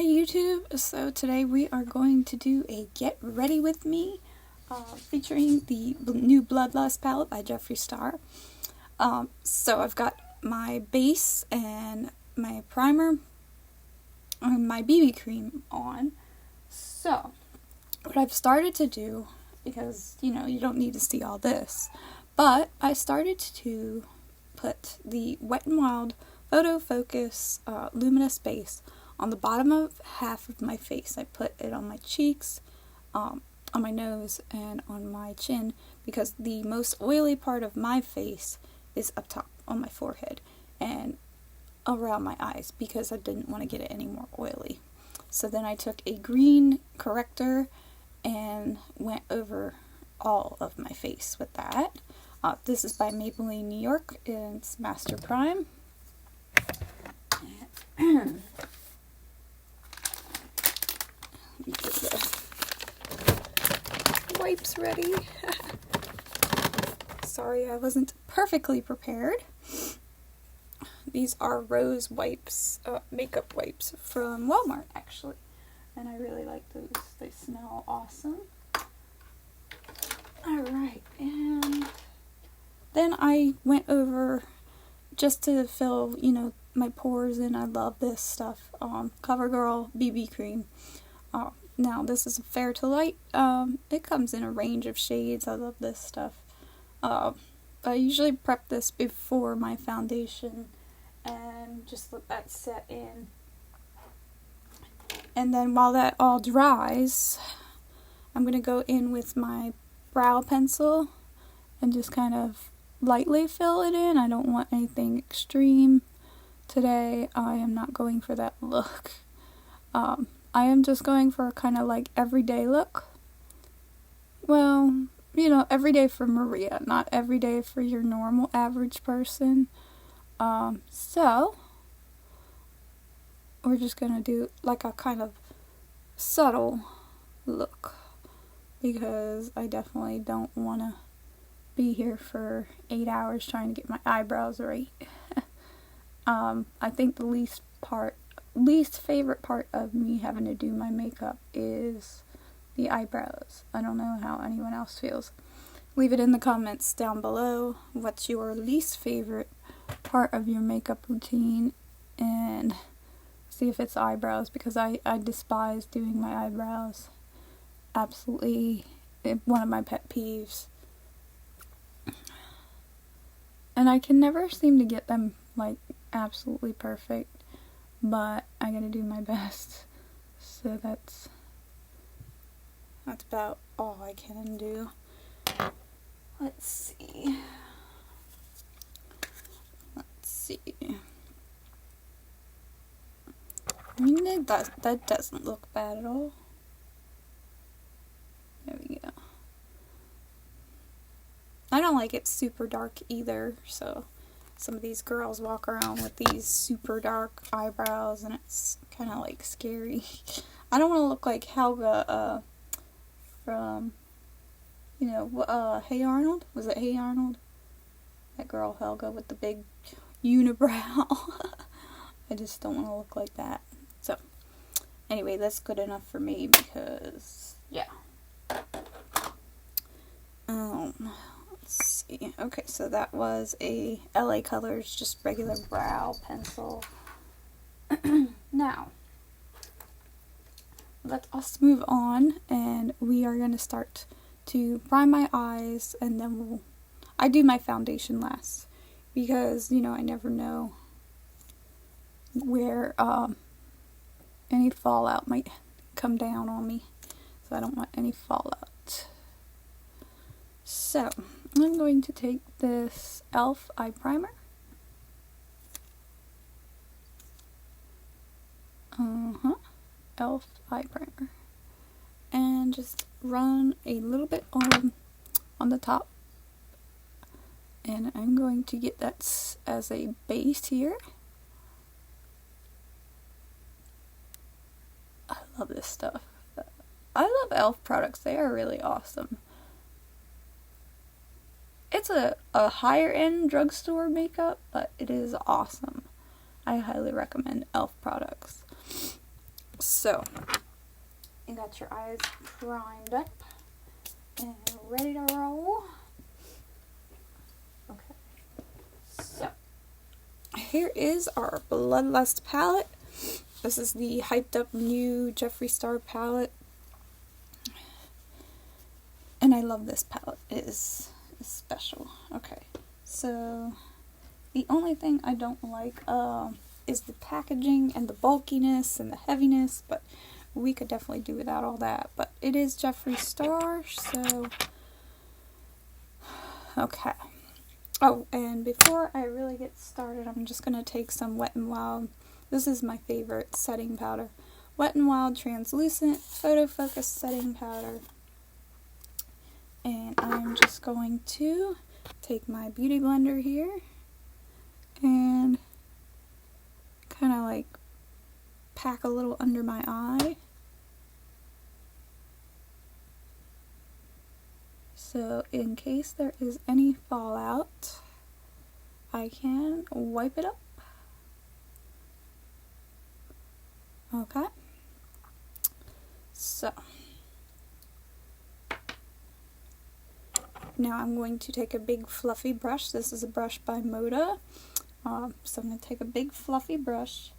Hi YouTube, so today we are going to do a Get Ready With Me featuring the new Bloodlust palette by Jeffree Star. So I've got my base and my primer and my BB cream on. So what I've started to do, because you don't need to see all this, but I started to put the Wet n Wild Photo Focus Luminous Base on the bottom of half of my face. I put it on my cheeks, on my nose, and on my chin, because the most oily part of my face is up top on my forehead and around my eyes, because I didn't want to get it any more oily. So then I took a green corrector and went over all of my face with that. This is by Maybelline New York, and it's Master Prime. Get the wipes ready. Sorry, I wasn't perfectly prepared. These are rose wipes, makeup wipes from Walmart, actually. And I really like those. They smell awesome. Alright, and then I went over, just to fill, my pores in. I love this stuff. CoverGirl BB cream. Now this is a fair to light. It comes in a range of shades. I love this stuff. I usually prep this before my foundation and just let that set in. And then while that all dries, I'm going to go in with my brow pencil and just kind of lightly fill it in. I don't want anything extreme today. I am not going for that look. I am just going for a kind of like everyday look. Well, everyday for Maria, not everyday for your normal average person. So we're just gonna do like a kind of subtle look, because I definitely don't want to be here for 8 hours trying to get my eyebrows right. I think the least favorite part of me having to do my makeup is the eyebrows. I don't know how anyone else feels. Leave it in the comments down below. What's your least favorite part of your makeup routine, and see if it's eyebrows, because I despise doing my eyebrows. Absolutely one of my pet peeves. And I can never seem to get them like absolutely perfect, but I gotta do my best. So that's about all I can do. Let's see. I mean, that doesn't look bad at all. There we go. I don't like it super dark either, so some of these girls walk around with these super dark eyebrows, and it's kind of like scary. I don't want to look like Helga from, Hey Arnold? Was it Hey Arnold? That girl Helga with the big unibrow. I just don't want to look like that. So, anyway, that's good enough for me, because, yeah. Let's see. Okay, so that was a LA Colors, just regular brow pencil. Now, let us move on, and we are going to start to prime my eyes, and then I do my foundation last, because, I never know where any fallout might come down on me, so I don't want any fallout. So, I'm going to take this e.l.f. eye primer. e.l.f. eye primer. And just run a little bit on the top. And I'm going to get that as a base here. I love this stuff. I love e.l.f. products. They are really awesome. It's a higher end drugstore makeup, but it is awesome. I highly recommend e.l.f. products. So, you got your eyes primed up and ready to roll. Okay, so here is our Bloodlust palette. This is the hyped up new Jeffree Star palette. And I love this palette. It is special. Okay, so the only thing I don't like is the packaging and the bulkiness and the heaviness, but we could definitely do without all that. But it is Jeffree Star, so okay. Oh, and before I really get started, I'm just going to take some Wet n Wild. This is my favorite setting powder. Wet n Wild Translucent Photo Focus Setting Powder. And I'm just going to take my beauty blender here and kind of like pack a little under my eye. So in case there is any fallout, I can wipe it up. Okay. So now I'm going to take a big fluffy brush. This is a brush by Moda. So I'm going to take a big fluffy brush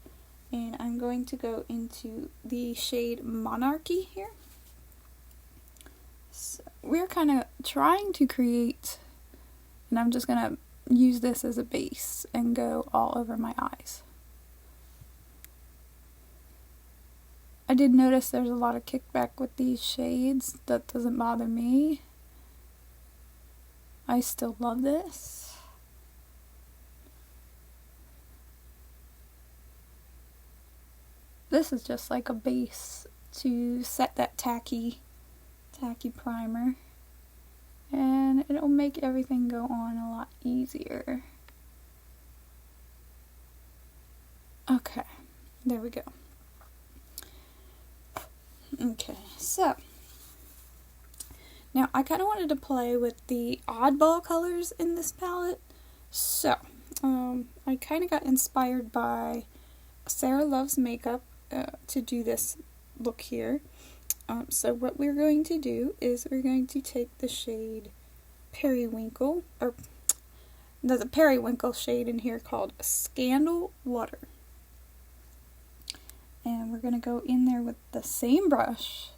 and I'm going to go into the shade Monarchy here. So we're kind of trying to create, and I'm just going to use this as a base and go all over my eyes. I did notice there's a lot of kickback with these shades. That doesn't bother me. I still love this. This is just like a base to set that tacky primer, and it'll make everything go on a lot easier. Okay, there we go. Okay, so now I kind of wanted to play with the oddball colors in this palette, so I kind of got inspired by Sarah Loves Makeup to do this look here. So what we're going to do is we're going to take the shade Periwinkle, or there's a Periwinkle shade in here called Scandal Water. And we're going to go in there with the same brush,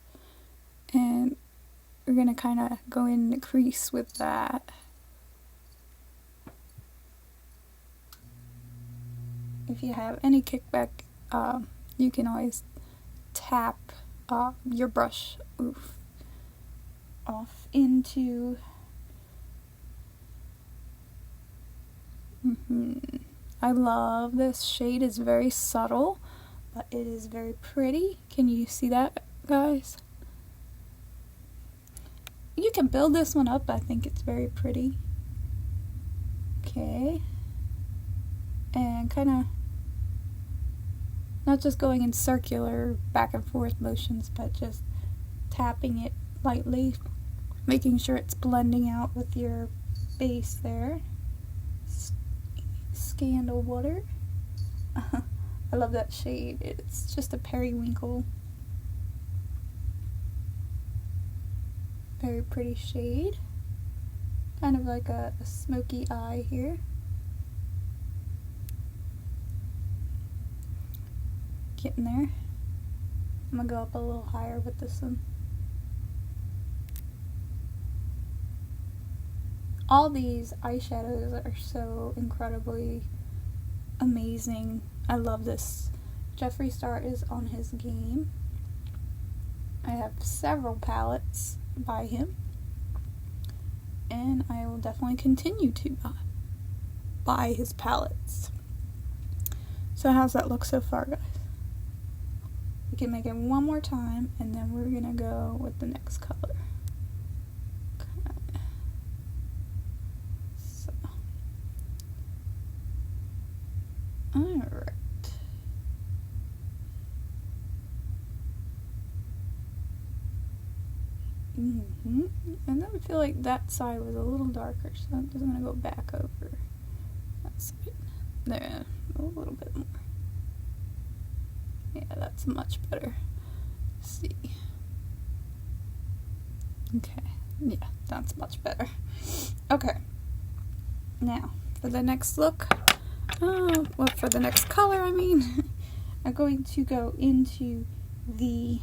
and we're going to kind of go in the crease with that. If you have any kickback, you can always tap your brush off into I love this shade. It's very subtle, but it is very pretty. Can you see that, guys? You can build this one up. I think it's very pretty. Okay, and kind of not just going in circular back and forth motions, but just tapping it lightly, making sure it's blending out with your base there. Scandal Water. I love that shade. It's just a periwinkle. Very pretty shade. Kind of like a smoky eye here. Getting there. I'm gonna go up a little higher with this one. All these eyeshadows are so incredibly amazing. I love this. Jeffree Star is on his game. I have several palettes by him, and I will definitely continue to buy his palettes. So how's that look so far, guys? We can make it one more time, and then we're gonna go with the next color. Okay. So, alright. And then I feel like that side was a little darker, so I'm just gonna go back over that side. There, a little bit more. Yeah, that's much better. Let's see. Okay, yeah, that's much better. Okay, now for the next look, well, for the next color, I mean, I'm going to go into the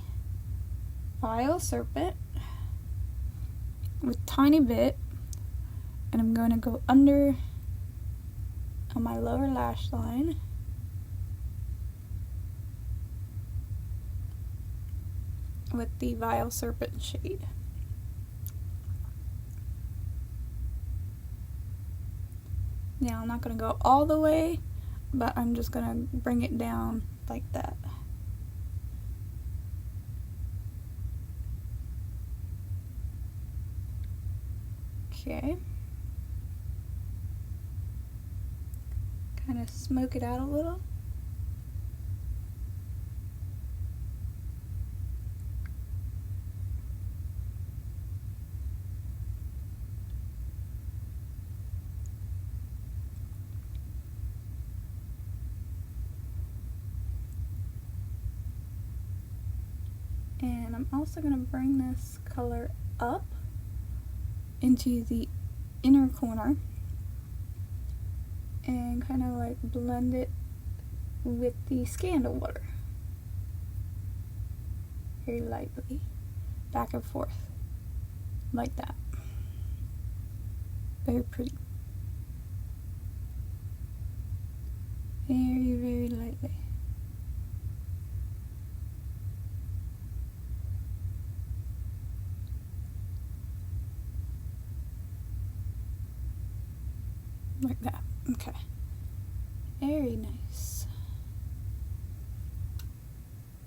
Vile Serpent with tiny bit, and I'm going to go under on my lower lash line. With the Vile Serpent shade. Now I'm not going to go all the way, but I'm just going to bring it down like that. Okay. Kind of smoke it out a little. And I'm also going to bring this color up into the inner corner and kind of like blend it with the Scandal Water. Very lightly, back and forth, like that. Very pretty. Very, very lightly. Like that. Okay. Very nice.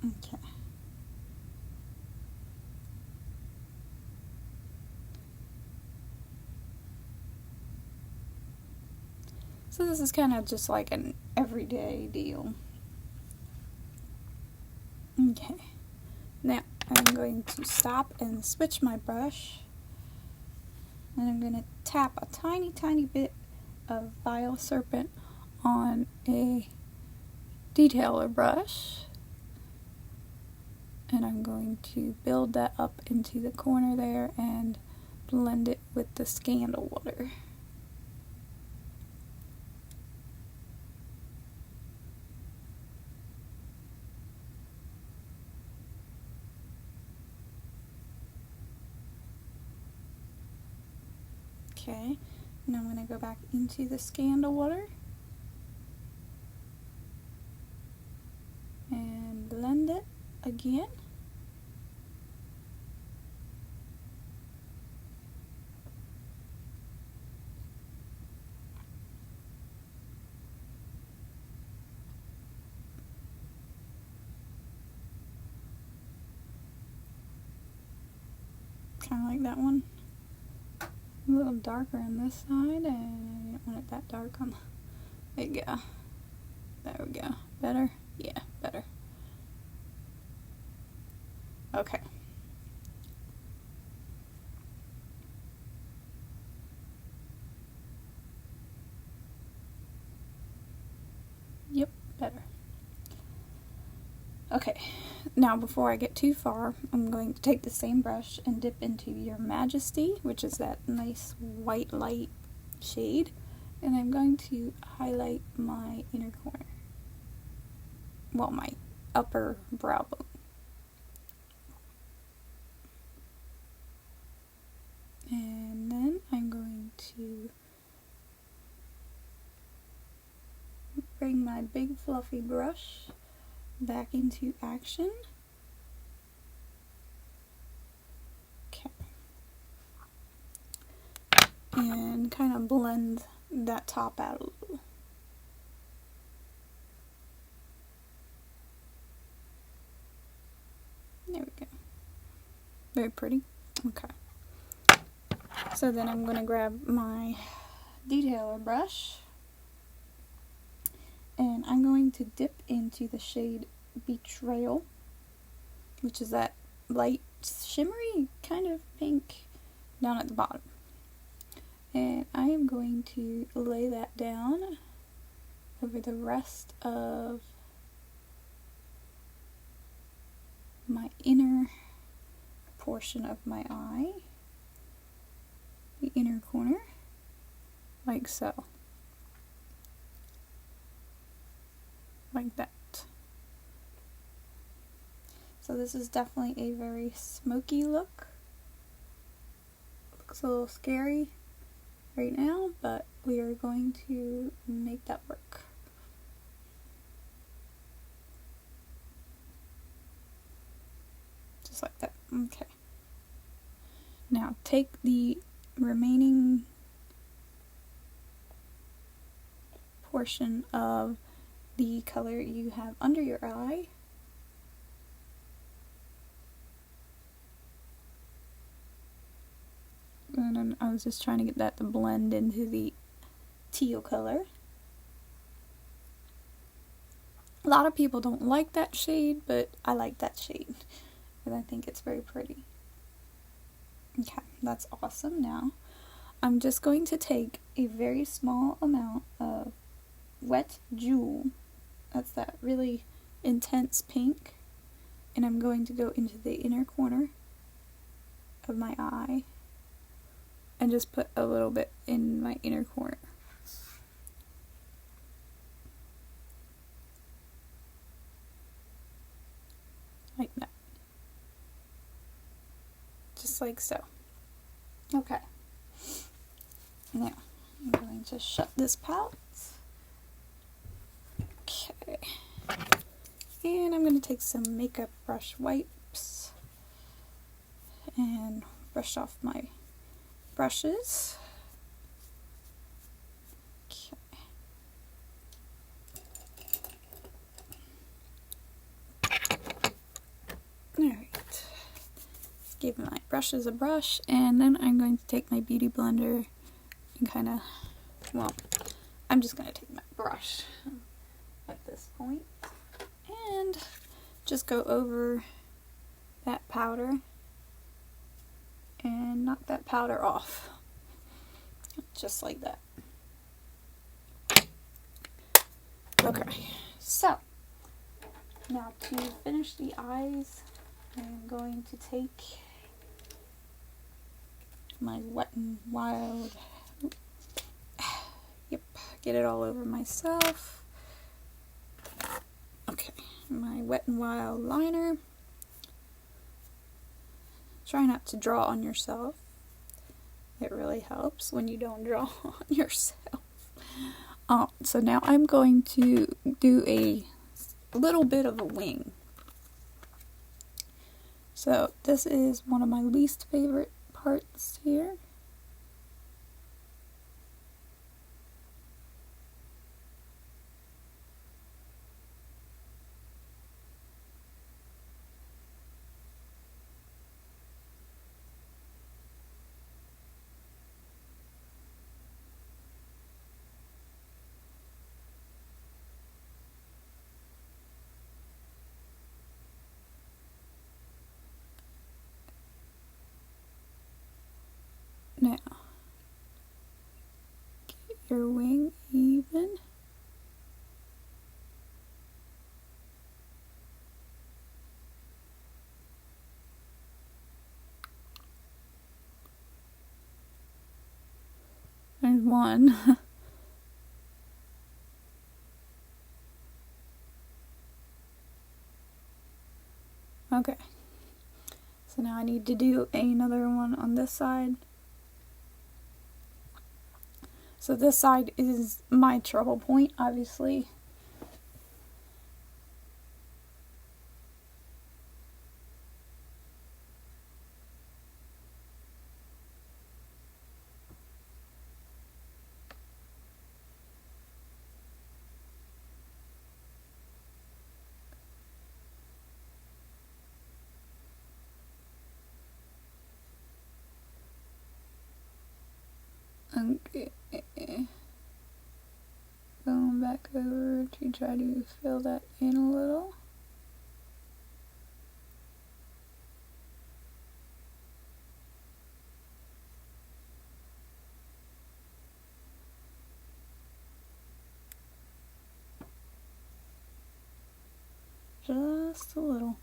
Okay. So this is kind of just like an everyday deal. Okay. Now I'm going to stop and switch my brush. And I'm going to tap a tiny, tiny bit of Vile Serpent on a detailer brush. And I'm going to build that up into the corner there and blend it with the Scandal Water. Okay, and I'm going to go back into the Scandal Water and blend it again. Kind of like that one. A little darker on this side, and I don't want it that dark on. There you go. There we go. Better? Yeah, better. Okay. Yep, better. Okay, now before I get too far, I'm going to take the same brush and dip into Your Majesty, which is that nice white light shade, and I'm going to highlight my inner corner. Well, my upper brow bone. And then I'm going to bring my big fluffy brush back into action. Okay. And kind of blend that top out a little. There we go. Very pretty. Okay. So then I'm going to grab my detailer brush and I'm going to dip into the shade Betrayal, which is that light shimmery kind of pink down at the bottom. And I am going to lay that down over the rest of my inner portion of my eye, the inner corner, like so. Like that. So this is definitely a very smoky look. Looks a little scary right now, but we are going to make that work. Just like that. Okay. Now take the remaining portion of the color you have under your eye and then I was just trying to get that to blend into the teal color. A lot of people don't like that shade, but I like that shade because I think it's very pretty. Okay, that's awesome. Now I'm just going to take a very small amount of wet jewel. That's that really intense pink. And I'm going to go into the inner corner of my eye and just put a little bit in my inner corner. Like that. Just like so. Okay. Now, I'm going to shut this palette. Okay. And I'm going to take some makeup brush wipes and brush off my brushes. Okay. Alright. Give my brushes a brush, and then I'm going to take my beauty blender and kind of, well, I'm just going to take my brush at this point and just go over that powder and knock that powder off, just like that. Okay, so now to finish the eyes, I'm going to take my Wet n Wild, yep, get it all over myself. Okay, my Wet n Wild liner. Try not to draw on yourself. It really helps when you don't draw on yourself. So now I'm going to do a little bit of a wing. So this is one of my least favorite parts here. Now, get your wing even. There's one. Okay. So now I need to do another one on this side. So this side is my trouble point, obviously. Okay. Going back over to try to fill that in a little. Just a little.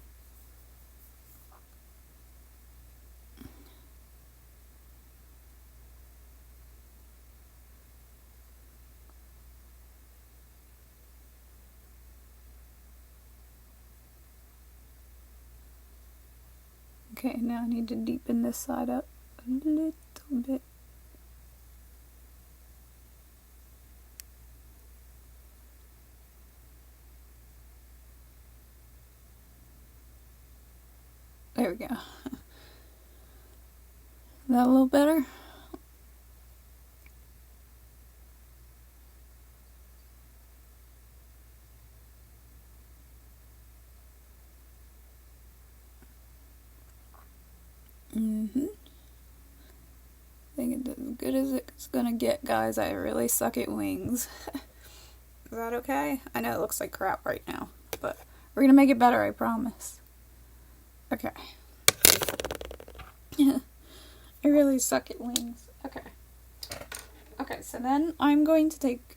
Okay, now I need to deepen this side up a little bit. There we go. Is that a little better? I think it's as good as it's gonna get, guys. I really suck at wings. Is that okay? I know it looks like crap right now, but we're gonna make it better, I promise. Okay. I really suck at wings. Okay. Okay, so then I'm going to take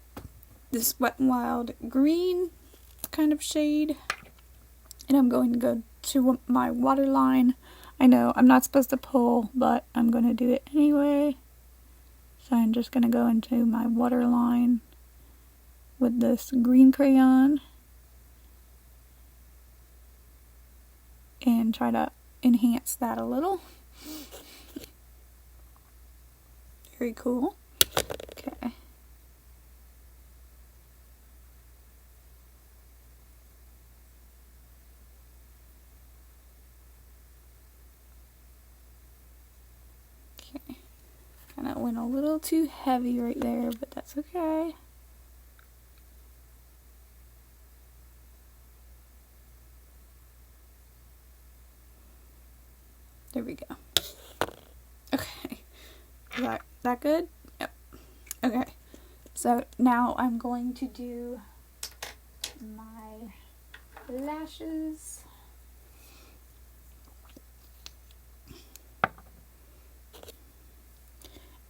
this Wet n Wild green kind of shade, and I'm going to go to my waterline. I know I'm not supposed to pull, but I'm going to do it anyway. So I'm just going to go into my waterline with this green crayon and try to enhance that a little. Very cool. Okay. Okay. Kind of went a little too heavy right there, but that's okay. There we go. Okay. Is that good? Yep. Okay. So now I'm going to do my lashes.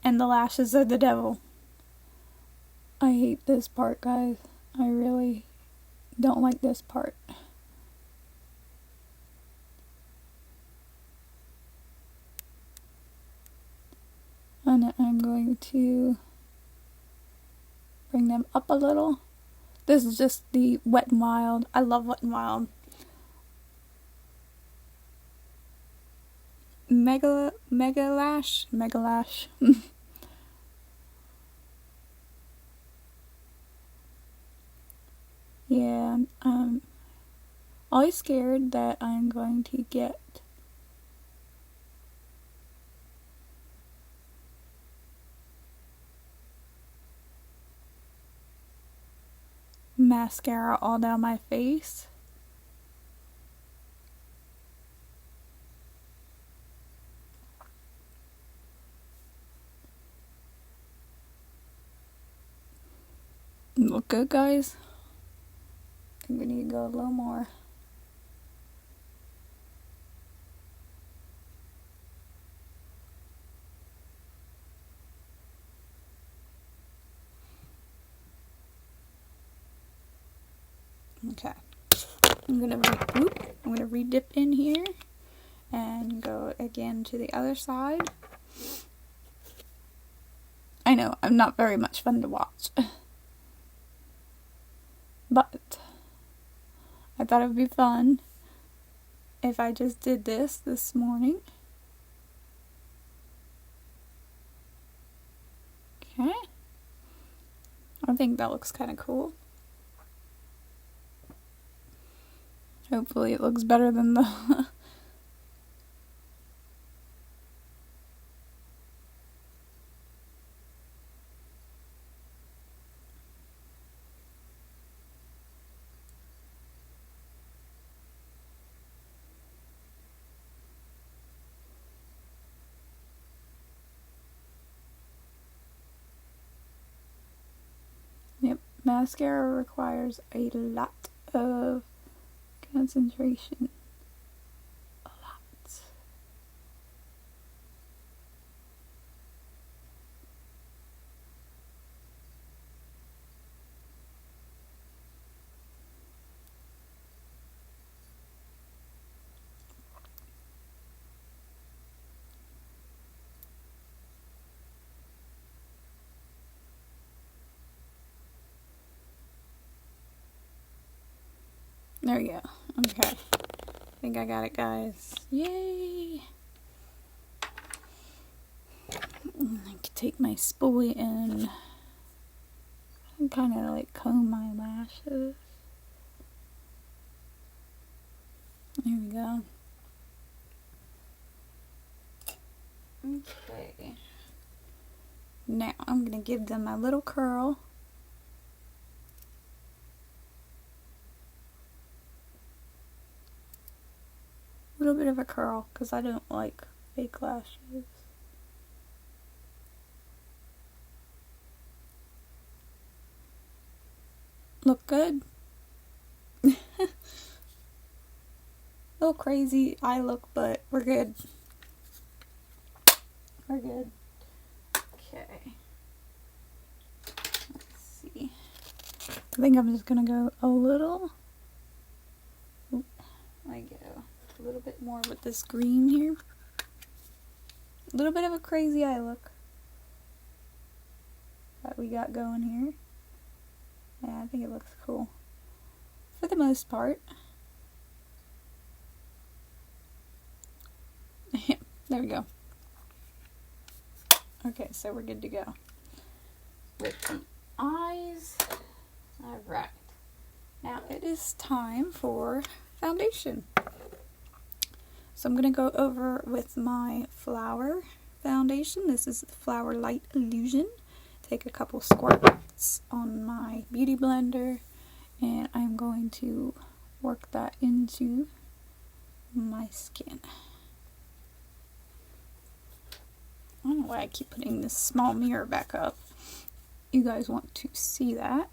And the lashes are the devil. I hate this part, guys. I really don't like this part. And I'm going to bring them up a little. This is just the Wet n Wild. I love Wet n Wild. Mega Lash. Yeah, I'm always scared that I'm going to get mascara all down my face. Look good, guys. I think we need to go a little more. Okay. I'm gonna re-dip in here and go again to the other side. I know, I'm not very much fun to watch. But I thought it would be fun if I just did this morning. Okay. I think that looks kind of cool. Hopefully it looks better than the Yep, mascara requires a lot of concentration. A lot. There we go. Okay. I think I got it, guys. Yay! I could take my spoolie and kind of like comb my lashes. There we go. Okay. Now I'm going to give them a little curl. A little bit of a curl because I don't like fake lashes. Look good. A little crazy eye look, but we're good. We're good. Okay. Let's see. I think I'm just gonna go a little. I go a little bit more with this green here. A little bit of a crazy eye look that we got going here. Yeah, I think it looks cool for the most part. There we go. Okay, so we're good to go with the eyes. Alright, now it is time for foundation. So I'm going to go over with my Flower foundation. This is the Flower Light Illusion. Take a couple squirts on my beauty blender and I'm going to work that into my skin. I don't know why I keep putting this small mirror back up. You guys want to see that.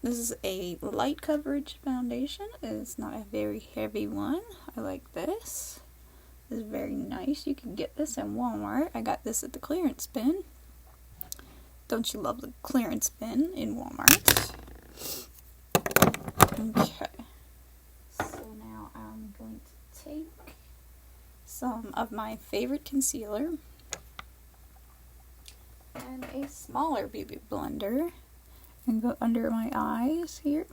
This is a light coverage foundation. It's not a very heavy one. I like this. This is very nice. You can get this in Walmart. I got this at the clearance bin. Don't you love the clearance bin in Walmart? Okay. So now I'm going to take some of my favorite concealer and a smaller beauty blender and go under my eyes here.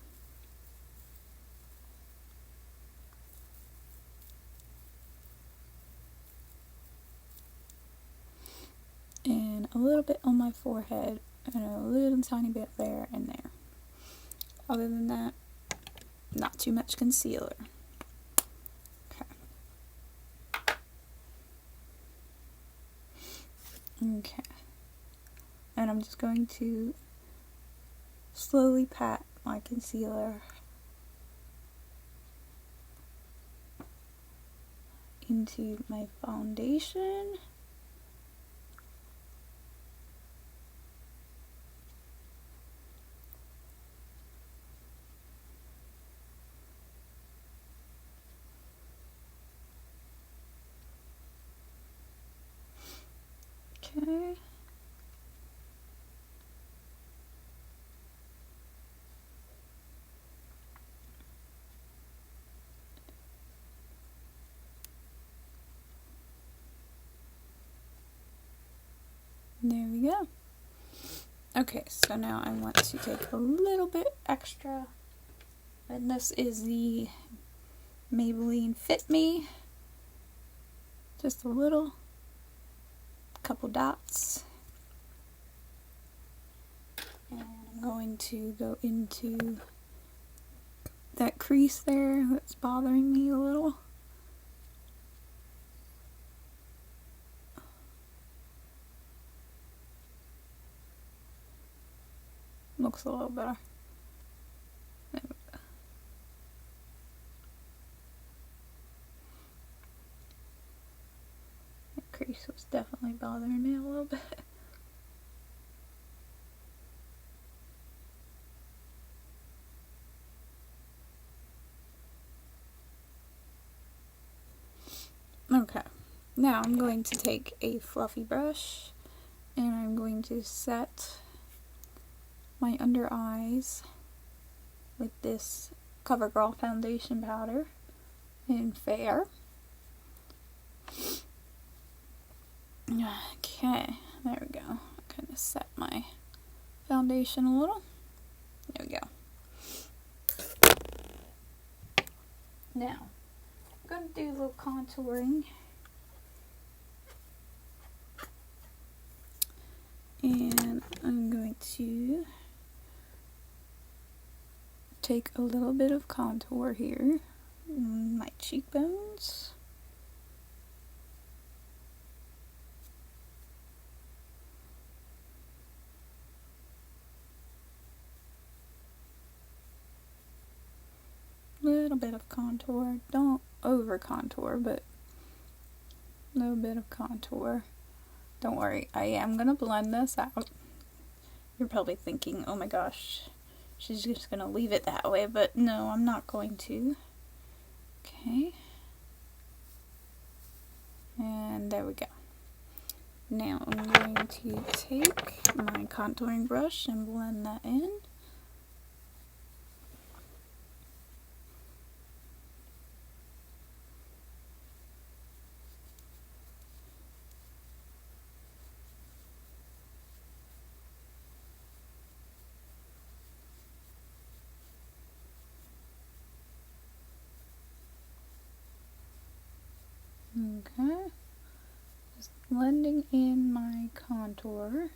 And a little bit on my forehead and a little tiny bit there and there. Other than that, not too much concealer. Okay. And I'm just going to slowly pat my concealer into my foundation. Okay. There we go. Okay, so now I want to take a little bit extra, and this is the Maybelline Fit Me. Just a little, couple dots. And I'm going to go into that crease there that's bothering me a little. Looks a little better. There we go. That crease was definitely bothering me a little bit. Now I'm going to take a fluffy brush and I'm going to set my under eyes with this CoverGirl foundation powder in Fair. Okay, there we go. Kind of set my foundation a little. There we go. Now, I'm going to do a little contouring. And I'm going to take a little bit of contour here on my cheekbones. Little bit of contour. Don't over contour, but a little bit of contour. Don't worry, I am going to blend this out. You're probably thinking, oh my gosh, she's just going to leave it that way, but no, I'm not going to. Okay. And there we go. Now I'm going to take my contouring brush and blend that in. Okay, just blending in my contour.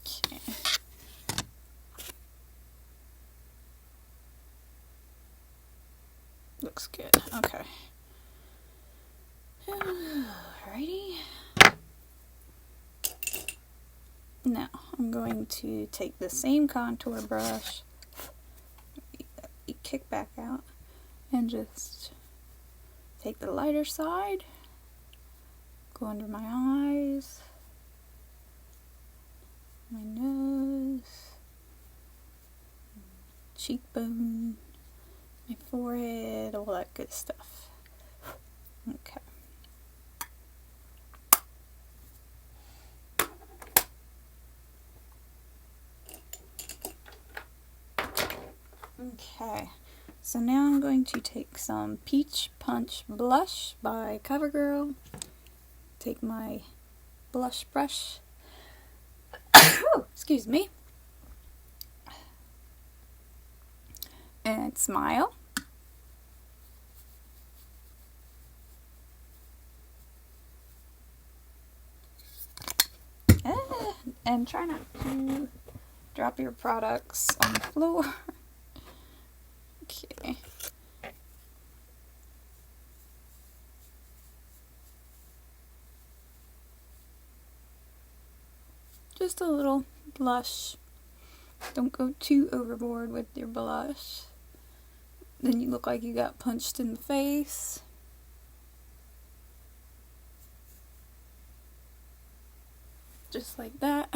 Okay. Looks good. Okay. Alrighty. Now, I'm going to take the same contour brush, kick back out, and just take the lighter side, go under my eyes, my nose, cheekbone, my forehead, all that good stuff. Okay. Okay, so now I'm going to take some Peach Punch Blush by CoverGirl. Take my blush brush. Excuse me. And smile. And try not to drop your products on the floor. Okay. Just a little blush. Don't go too overboard with your blush. Then you look like you got punched in the face. Just like that.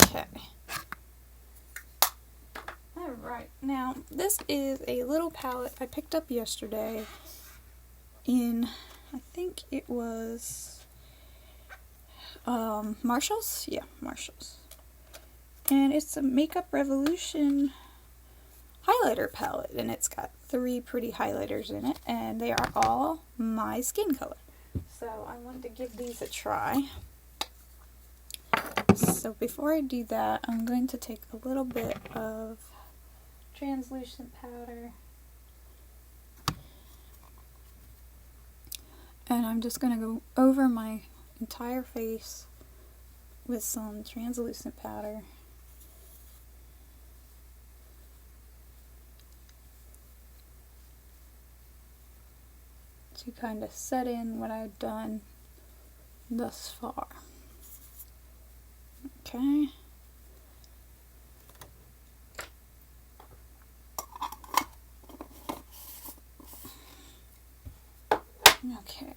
Okay. Alright, now this is a little palette I picked up yesterday in, I think it was Marshall's? Yeah, Marshall's. And it's a Makeup Revolution highlighter palette, and it's got 3 pretty highlighters in it, and they are all my skin color. So I wanted to give these a try. So before I do that, I'm going to take a little bit of translucent powder, and I'm just going to go over my entire face with some translucent powder. To kind of set in what I've done thus far. Okay. Okay.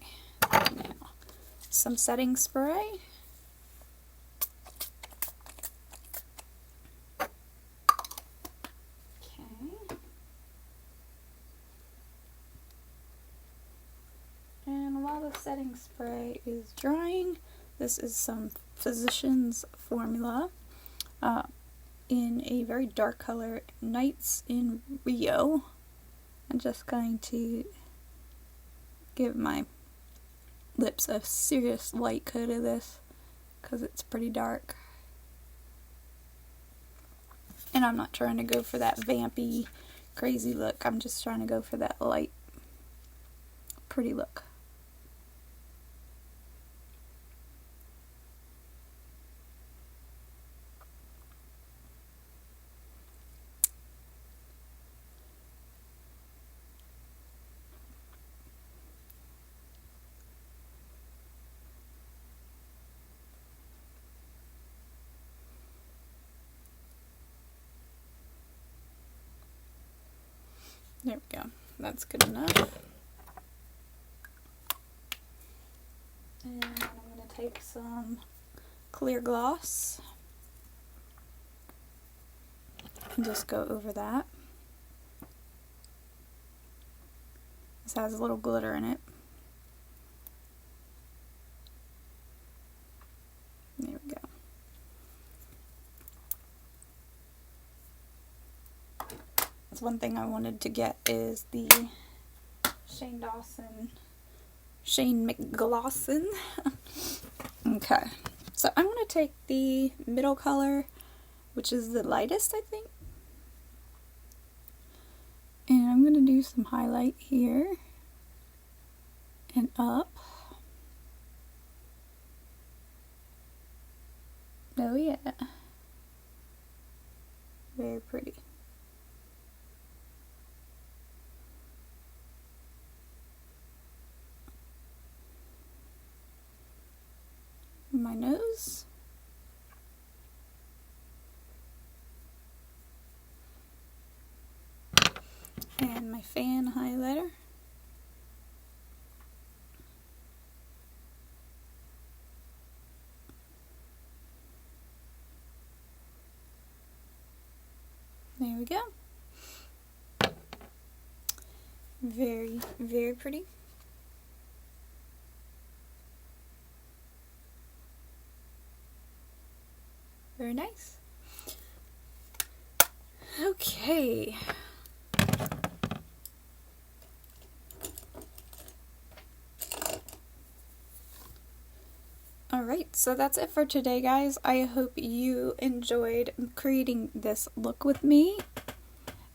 Now some setting spray. Okay. And while the setting spray is drying, this is some Physicians Formula in a very dark color, Nights in Rio. I'm just going to give my lips a serious light coat of this because it's pretty dark. And I'm not trying to go for that vampy, crazy look. I'm just trying to go for that light, pretty look. There we go. That's good enough. And I'm going to take some clear gloss and just go over that. This has a little glitter in it. There we go. That's one thing I wanted to get is the Shane McGlosson. Okay, so I'm going to take the middle color, which is the lightest, I think. And I'm going to do some highlight here and up. Oh yeah. Very pretty. My nose. And my fan highlighter. There we go. Very, very pretty. Very nice. Okay. Alright, so that's it for today, guys. I hope you enjoyed creating this look with me.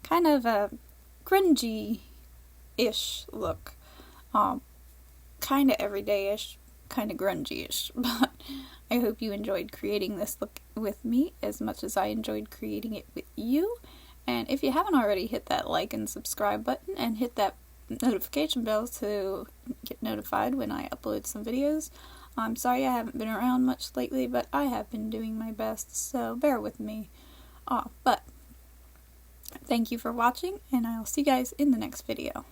Kind of a grungy-ish look. Kind of everyday-ish, kind of grungy-ish, but I hope you enjoyed creating this look with me as much as I enjoyed creating it with you. And if you haven't already, hit that like and subscribe button and hit that notification bell to get notified when I upload some videos. I'm sorry I haven't been around much lately, but I have been doing my best, so bear with me. But thank you for watching, and I'll see you guys in the next video.